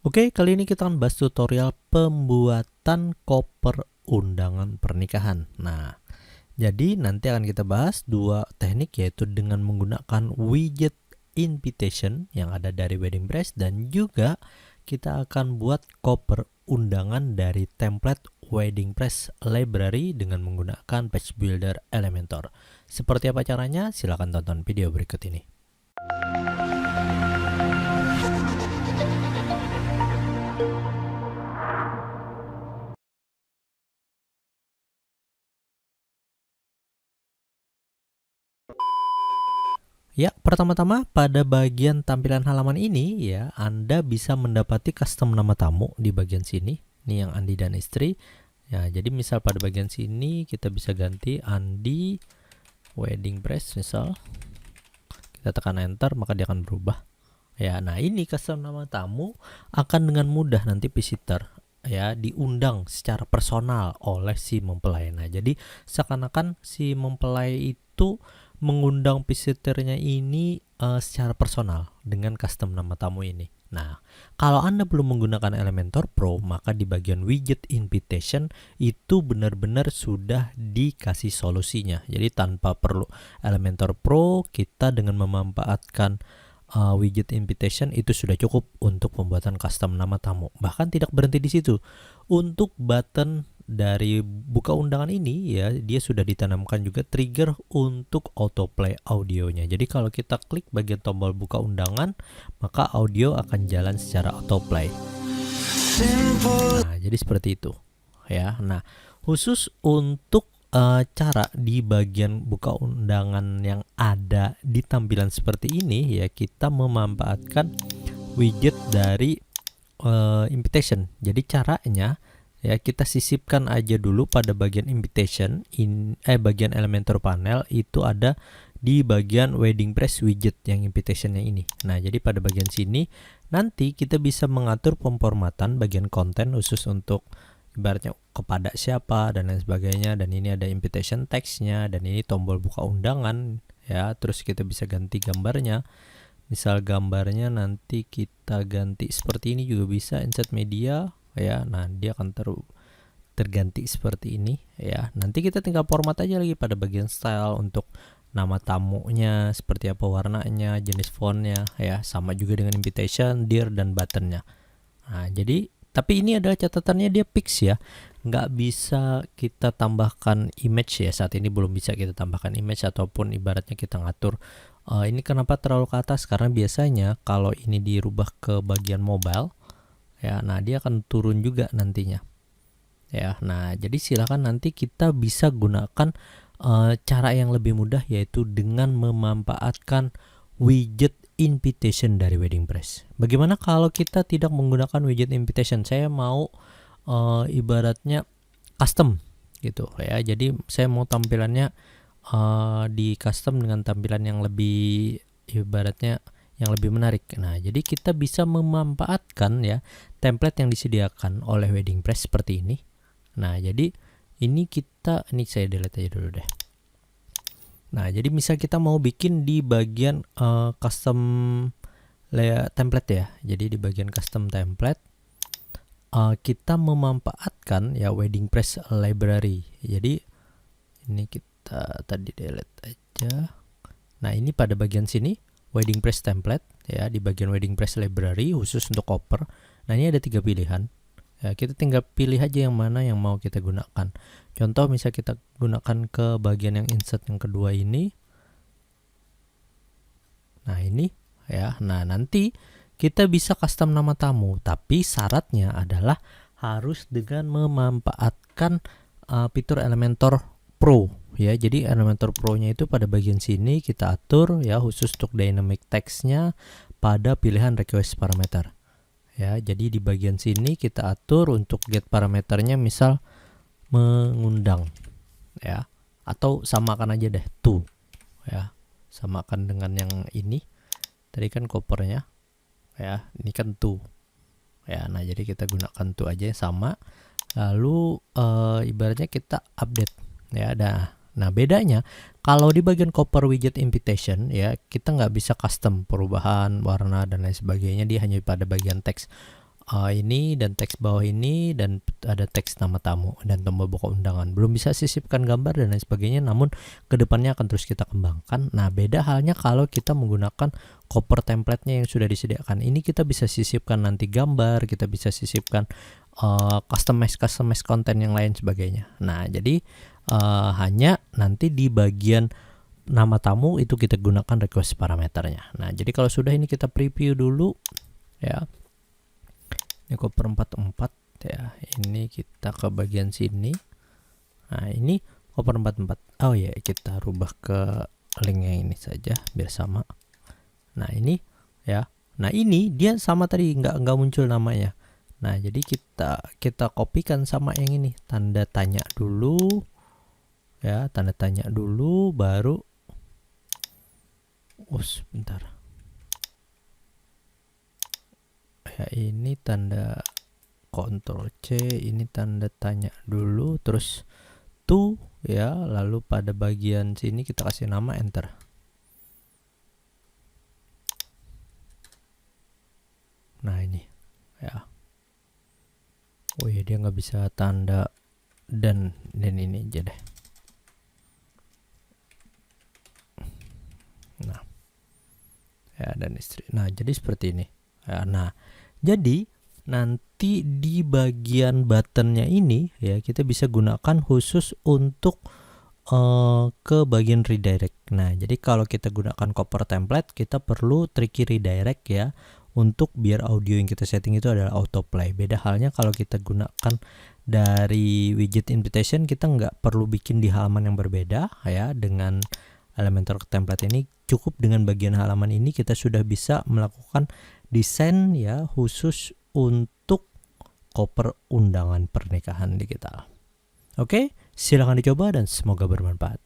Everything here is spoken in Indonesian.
Oke, kali ini kita akan bahas tutorial pembuatan koper undangan pernikahan. Nah, jadi nanti akan kita bahas dua teknik, yaitu dengan menggunakan widget invitation yang ada dari Wedding Press, dan juga kita akan buat koper undangan dari template Wedding Press Library dengan menggunakan Page Builder Elementor. Seperti apa caranya? Silahkan tonton video berikut ini. Ya, pertama-tama pada bagian tampilan halaman ini ya, Anda bisa mendapati custom nama tamu di bagian sini. Ini yang Andi dan istri. Ya, jadi misal pada bagian sini kita bisa ganti Andi Wedding Press misal. Kita tekan enter maka dia akan berubah. Ya, nah ini custom nama tamu akan dengan mudah nanti visitor ya diundang secara personal oleh si mempelai. Nah, jadi seakan-akan si mempelai itu mengundang visitornya ini secara personal dengan custom nama tamu ini. Nah, kalau Anda belum menggunakan Elementor Pro, maka di bagian widget invitation itu benar-benar sudah dikasih solusinya. Jadi tanpa perlu Elementor Pro, kita dengan memanfaatkan widget invitation itu sudah cukup untuk pembuatan custom nama tamu. Bahkan tidak berhenti di situ. Untuk button dari buka undangan ini ya, dia sudah ditanamkan juga trigger untuk autoplay audionya. Jadi kalau kita klik bagian tombol buka undangan, maka audio akan jalan secara autoplay. Nah, jadi seperti itu ya. Nah, khusus untuk cara di bagian buka undangan yang ada di tampilan seperti ini ya, kita memanfaatkan widget dari invitation. Jadi caranya ya, kita sisipkan aja dulu pada bagian invitation bagian Elementor panel itu ada di bagian Wedding Press widget yang invitationnya ini. Nah, jadi pada bagian sini nanti kita bisa mengatur pemformatan bagian konten khusus untuk ibaratnya kepada siapa dan lain sebagainya. Dan ini ada invitation textnya, dan ini tombol buka undangan ya. Terus kita bisa ganti gambarnya. Misal gambarnya nanti kita ganti seperti ini juga bisa, insert media ya. Nah, dia akan terganti seperti ini ya. Nanti kita tinggal format aja lagi pada bagian style untuk nama tamunya seperti apa warnanya, jenis fontnya ya, sama juga dengan invitation, dear, dan buttonnya. Nah, jadi tapi ini adalah catatannya, dia fix ya, nggak bisa kita tambahkan image ya. Saat ini belum bisa kita tambahkan image ataupun ibaratnya kita ngatur ini kenapa terlalu ke atas, karena biasanya kalau ini dirubah ke bagian mobile ya, nah dia akan turun juga nantinya ya. Nah, jadi silakan nanti kita bisa gunakan cara yang lebih mudah, yaitu dengan memanfaatkan widget invitation dari Wedding Press. Bagaimana kalau kita tidak menggunakan widget invitation? Saya mau ibaratnya custom gitu ya. Jadi saya mau tampilannya di custom dengan tampilan yang lebih ibaratnya yang lebih menarik. Nah, jadi kita bisa memanfaatkan ya template yang disediakan oleh Wedding Press seperti ini. Nah, jadi ini saya delete aja dulu deh. Nah, jadi misal kita mau bikin di bagian custom template ya. Jadi di bagian custom template kita memanfaatkan ya Wedding Press Library. Jadi ini kita tadi delete aja. Nah, ini pada bagian sini Wedding Press template ya, di bagian Wedding Press Library khusus untuk koper. Nah, ini ada 3 pilihan. Ya, kita tinggal pilih aja yang mana yang mau kita gunakan. Contoh misal kita gunakan ke bagian yang insert yang kedua ini. Nah, ini ya. Nah, nanti kita bisa custom nama tamu, tapi syaratnya adalah harus dengan memanfaatkan fitur Elementor Pro ya. Jadi Elementor Pro-nya itu pada bagian sini kita atur ya, khusus untuk dynamic text-nya pada pilihan request parameter. Ya, jadi di bagian sini kita atur untuk get parameternya misal mengundang ya, atau samakan aja deh to ya, samakan dengan yang ini tadi kan kopernya ya, ini kan to ya. Nah, jadi kita gunakan to aja sama, lalu ibaratnya kita update ya. Nah, bedanya kalau di bagian koper widget invitation ya, kita nggak bisa custom perubahan warna dan lain sebagainya, dia hanya pada bagian teks ini dan teks bawah ini dan ada teks nama tamu dan tombol buka undangan. Belum bisa sisipkan gambar dan lain sebagainya, namun kedepannya akan terus kita kembangkan. Nah, beda halnya kalau kita menggunakan koper template-nya yang sudah disediakan. Ini kita bisa sisipkan nanti gambar, kita bisa sisipkan customize konten yang lain sebagainya. Nah, jadi hanya nanti di bagian nama tamu itu kita gunakan request parameternya. Nah, jadi kalau sudah ini kita preview dulu ya. Ini koper 44 ya. Ini kita ke bagian sini. Nah, ini koper 44. Oh ya, kita rubah ke link yang ini saja biar sama. Nah, ini ya. Nah, ini dia sama tadi, nggak muncul namanya. Nah, jadi kita kopikan sama yang ini. Tanda tanya dulu. Ya, tanda tanya dulu baru bentar. Ya, ini tanda Ctrl C, ini tanda tanya dulu, terus to ya, lalu pada bagian sini kita kasih nama, enter. Nah, ini ya. Oh ya, dia nggak bisa tanda dan ini aja deh. Nah, ya, dan istri. Nah, jadi seperti ini ya. Nah, jadi nanti di bagian buttonnya ini ya, kita bisa gunakan khusus untuk ke bagian redirect. Nah, jadi kalau kita gunakan koper template, kita perlu tricky redirect ya, untuk biar audio yang kita setting itu adalah autoplay. Beda halnya kalau kita gunakan dari widget invitation, kita nggak perlu bikin di halaman yang berbeda ya. Dengan Elementor template ini cukup dengan bagian halaman ini kita sudah bisa melakukan desain ya, khusus untuk koper undangan pernikahan digital. Oke, silahkan dicoba dan semoga bermanfaat.